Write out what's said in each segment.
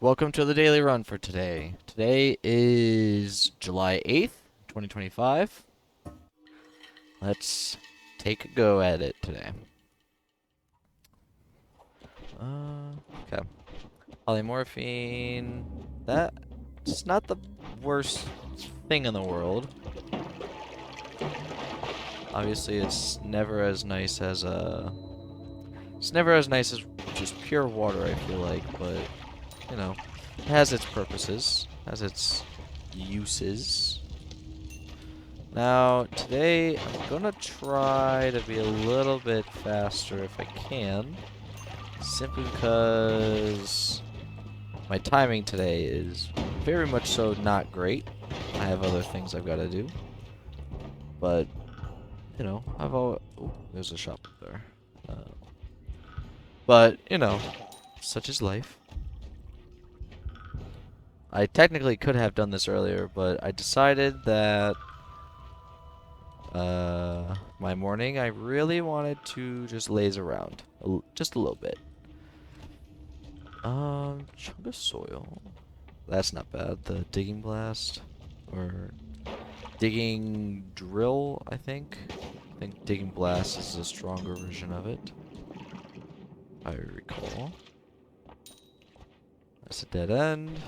Welcome to the daily run for today. Today is July 8th, 2025. Let's take a go at it today. Okay. Polymorphine. That's not the worst thing in the world. Obviously, it's never as nice as just pure water, I feel like, but you know, it has its purposes, has its uses. Now, today, I'm gonna try to be a little bit faster if I can, simply because my timing today is very much so not great. I have other things I've got to do, but, you know, oh, there's a shop up there. But, you know, such is life. I technically could have done this earlier, but I decided that my morning, I really wanted to just laze around. Just a little bit. Chunk of soil. That's not bad. The digging blast. Or digging drill, I think. I think digging blast is a stronger version of it. I recall. That's a dead end.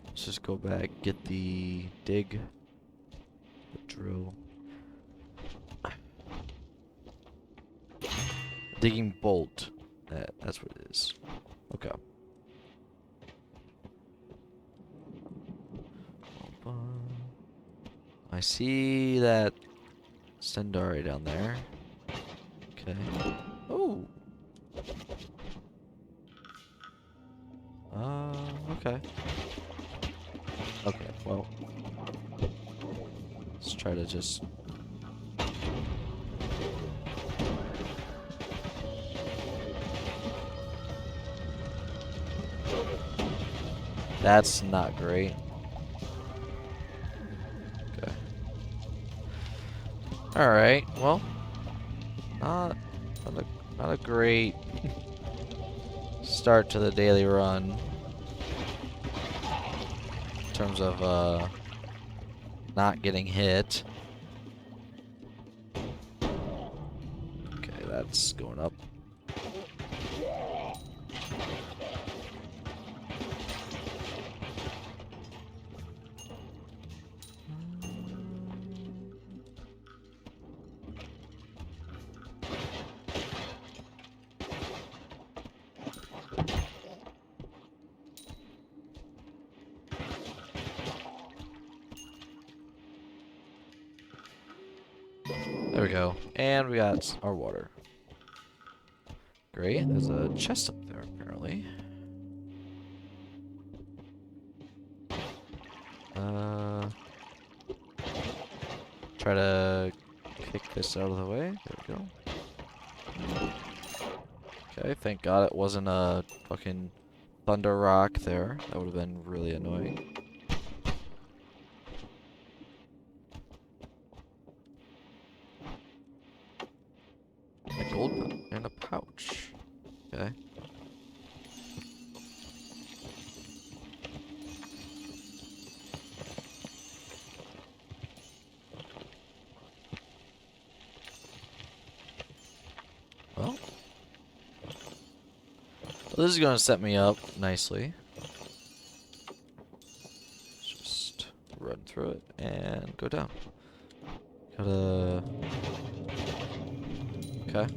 Let's just go back, get the dig. The drill. Digging bolt. That's what it is. Okay. I see that Stendari down there. Okay. Oh. Okay. Okay, well. Let's try to just... That's not great. Okay. Alright, well. Not a great start to the daily run. In terms of, not getting hit. Okay, that's going up. There we go. And we got our water. Great. There's a chest up there, apparently. Try to kick this out of the way. There we go. Okay, thank God it wasn't a fucking thunder rock there. That would have been really annoying. A gold and a pouch. Okay. Well, this is gonna set me up nicely. Just run through it and go down. Gotta... Okay.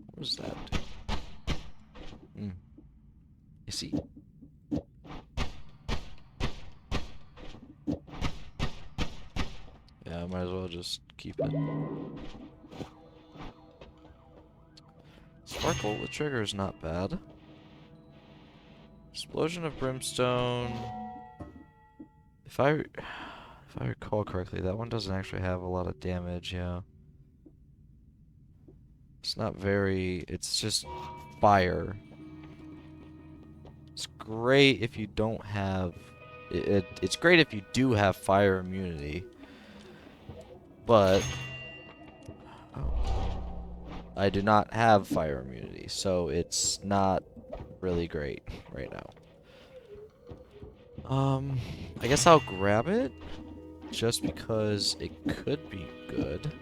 What was that? You see. Yeah, I might as well just keep it. Sparkle with trigger is not bad. Explosion of brimstone. If I recall correctly, that one doesn't actually have a lot of damage, yeah. It's not very... It's just fire. It's great if you don't have... It's great if you do have fire immunity. But... Oh, I do not have fire immunity, so it's not really great right now. I guess I'll grab it, just because it could be good.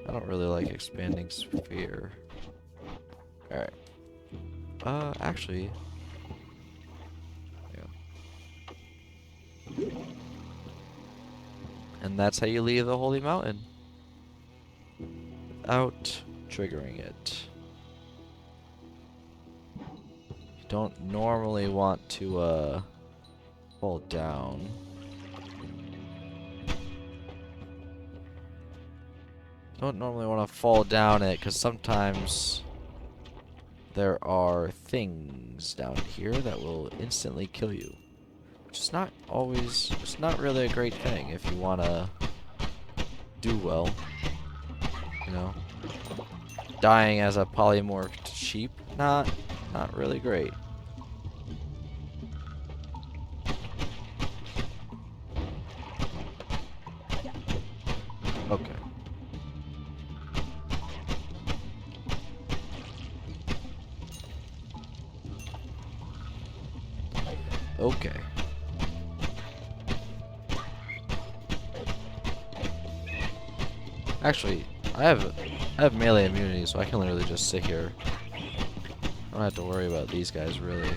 I don't really like expanding sphere. Alright. Actually... Yeah. And that's how you leave the Holy Mountain. Without triggering it. You don't normally want to, fall down. Don't normally want to fall down it, because sometimes there are things down here that will instantly kill you. Which is not always, it's not really a great thing if you want to do well. You know? Dying as a polymorphed sheep, not really great. Okay. Okay. Actually, I have melee immunity, so I can literally just sit here. I don't have to worry about these guys, really.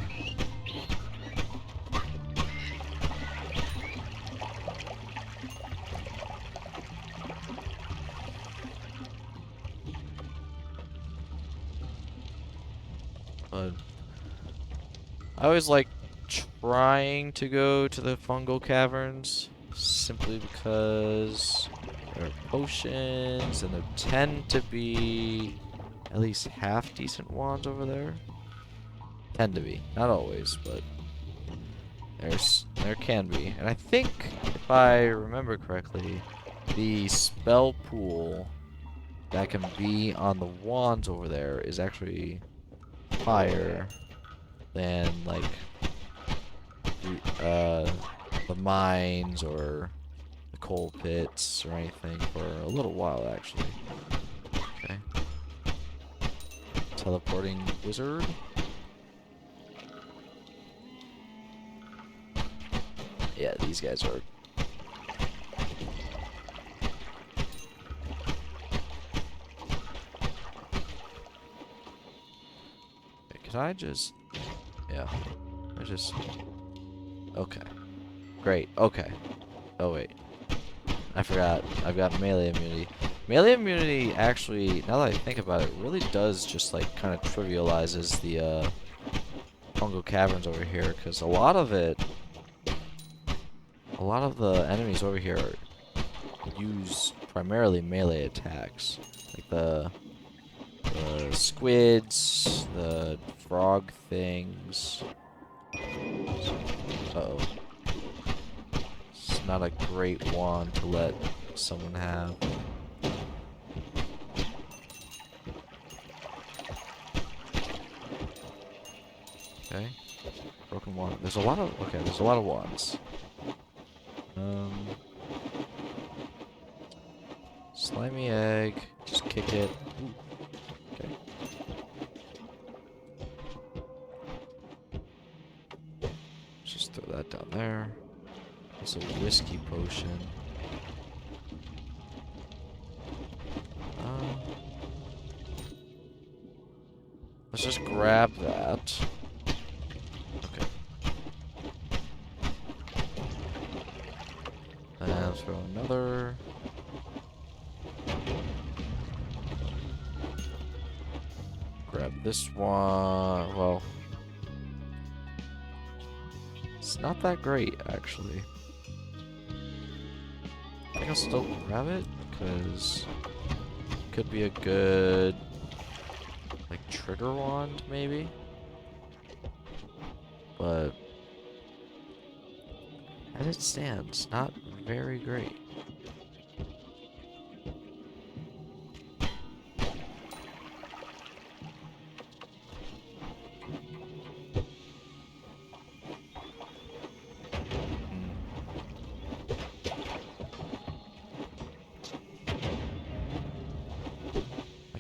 But I always like trying to go to the fungal caverns, simply because there are potions, and there tend to be at least half decent wands over there. Tend to be, not always, but there can be. And I think, if I remember correctly, the spell pool that can be on the wands over there is actually higher than, like, the mines or the coal pits or anything for a little while, actually. Okay. Teleporting wizard. Yeah, these guys are... Can I just... Yeah. I just... Okay. Great. Okay. Oh, wait. I forgot. I've got melee immunity. Melee immunity, actually, now that I think about it, really does just, like, kind of trivializes the, fungal caverns over here, because a lot of the enemies over here use primarily melee attacks. Like the squids, the frog things. Uh-oh. It's not a great wand to let someone have. Okay. Broken wand. There's a lot of... Okay, there's a lot of wands. Slimy egg. Just kick it. Ooh. Okay. Just throw that down there. It's a whiskey potion. Let's just grab that. Okay. And throw another. Grab this one. Well, it's not that great, actually. I think I'll still grab it, because it could be a good, like, trigger wand, maybe? But as it stands, not very great.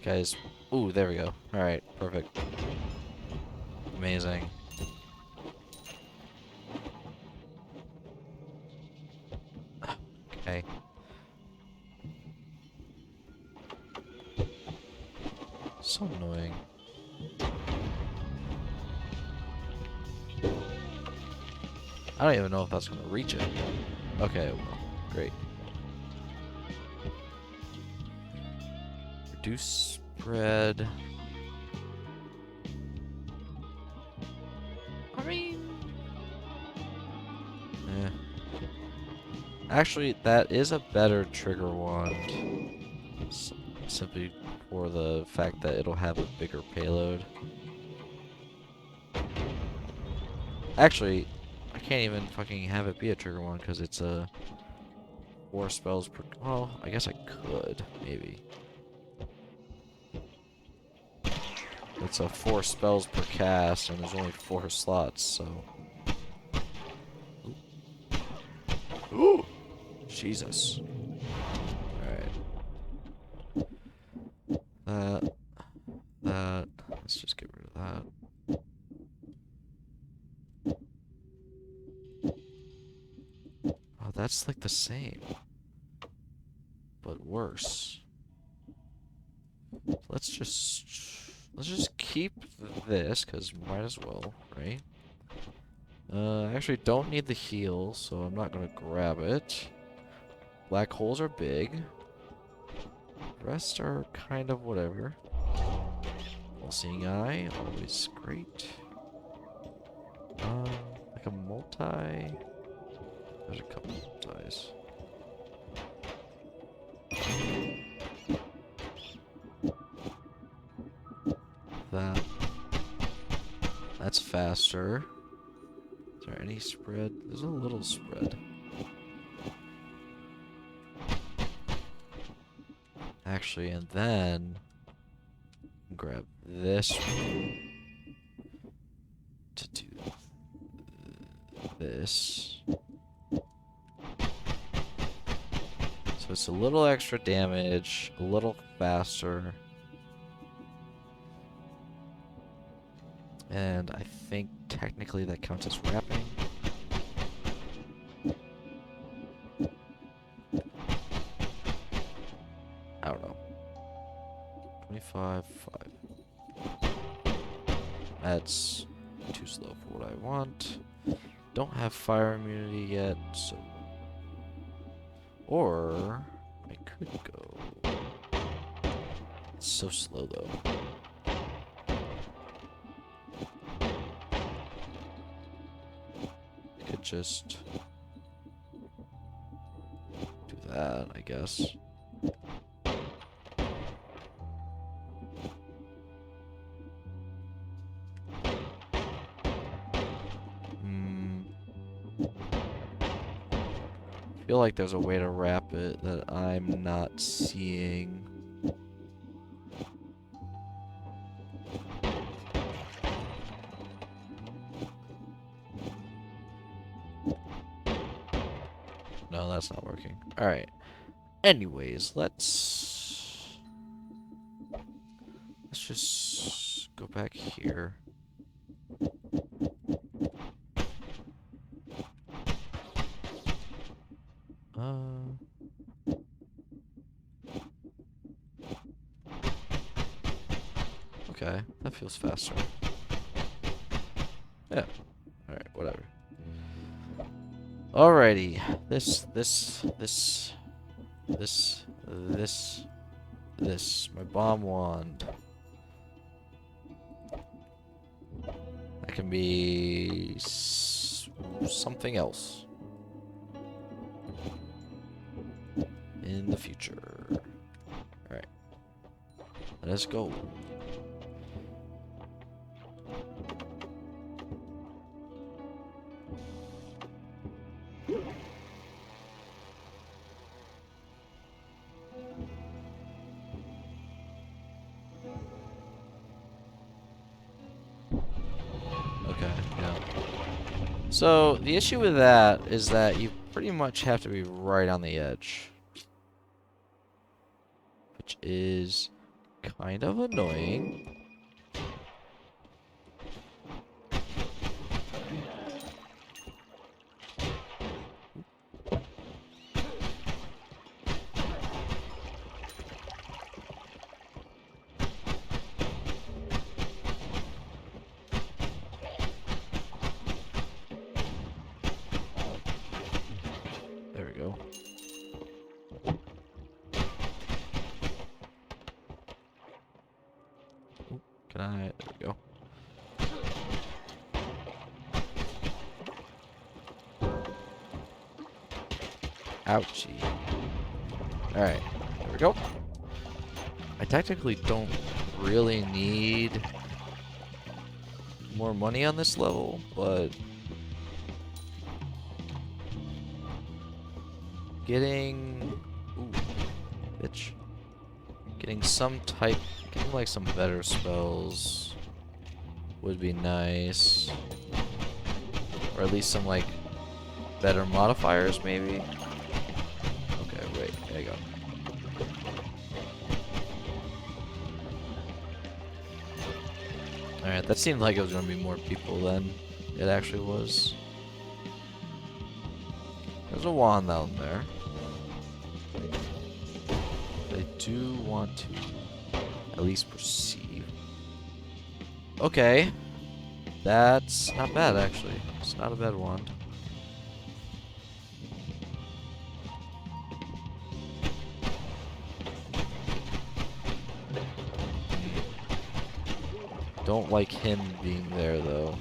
Guys. Ooh, there we go. Alright, perfect. Amazing. Okay. So annoying. I don't even know if that's gonna reach it. Okay, it will. Great. Reduce spread. I mean... eh. Actually, that is a better trigger wand. Simply for the fact that it'll have a bigger payload. Actually, I can't even fucking have it be a trigger wand because it's a 4 spells per... Well, I guess I could, maybe. It's a 4 spells per cast, and there's only 4 slots, so... Ooh! Jesus. Alright. That. Let's just get rid of that. Oh, that's like the same. But worse. Let's just keep this, because might as well, right? I actually don't need the heal, so I'm not gonna grab it. Black holes are big. Rest are kind of whatever. All-seeing eye, always great. Like a multi. There's a couple multis. That's faster. Is there any spread? There's a little spread. Actually, and then grab this to do this. So it's a little extra damage, a little faster. And I think technically that counts as wrapping. I don't know. 25, 5. That's too slow for what I want. Don't have fire immunity yet, so... Or... I could go... It's so slow, though. I could just... do that, I guess. I feel like there's a way to wrap it that I'm not seeing. No, that's not working. Alright. Anyways, let's just go back here. Okay, that feels faster. Yeah. Alright, whatever. Alrighty. This. My bomb wand. That can be something else. In the future. Alright. Let us go. Okay, yeah. So, the issue with that is that you pretty much have to be right on the edge. Which is kind of annoying. There we go. Ooh, can I? There we go. Ouchie. Alright, there we go. I technically don't really need more money on this level, but getting... Ooh, bitch. Getting like some better spells would be nice. Or at least some like better modifiers maybe. Okay, wait, there you go. Alright, that seemed like it was gonna be more people than it actually was. There's a wand down there. I do want to at least perceive. Okay. That's not bad, actually. It's not a bad wand. Don't like him being there, though.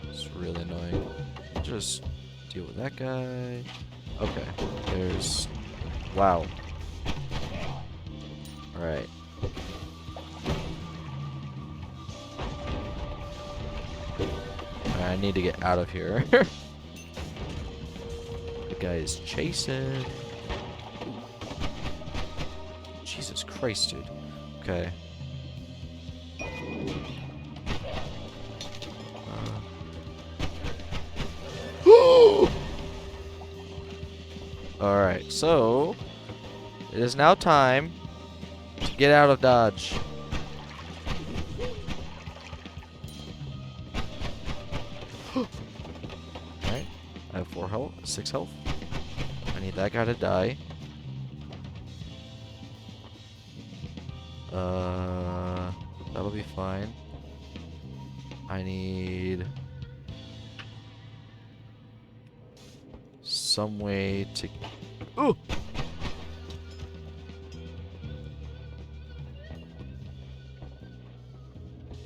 It's really annoying. Just deal with that guy. Okay. There's... Wow. Alright. I need to get out of here. The guy is chasing. Jesus Christ, dude. Okay. Alright, so it is now time to get out of Dodge. Alright, I have 4 health, 6 health. I need that guy to die. That'll be fine. I need some way to... Ooh!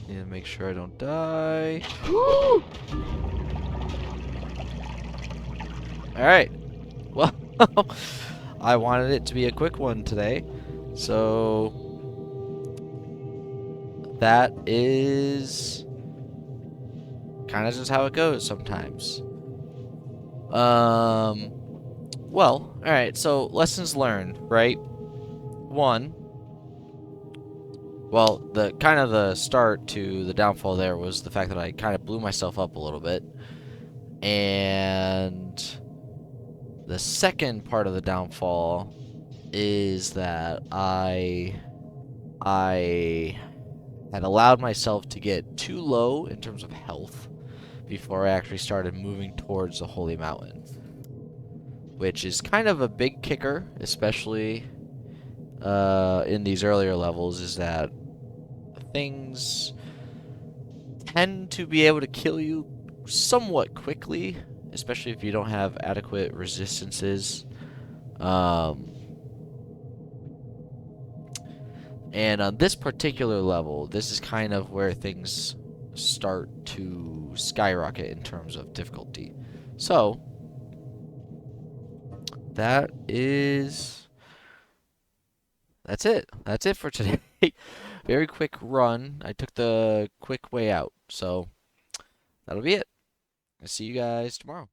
Need to make sure I don't die. Alright. Well, I wanted it to be a quick one today. So... that is... kind of just how it goes sometimes. Well, alright, so lessons learned, right? One, well, the kind of the start to the downfall there was the fact that I kind of blew myself up a little bit. And the second part of the downfall is that I had allowed myself to get too low in terms of health before I actually started moving towards the Holy Mountain. Which is kind of a big kicker, especially in these earlier levels, is that things tend to be able to kill you somewhat quickly, especially if you don't have adequate resistances. And on this particular level, this is kind of where things start to skyrocket in terms of difficulty. So, that's it. That's it for today. Very quick run. I took the quick way out. So, that'll be it. I'll see you guys tomorrow.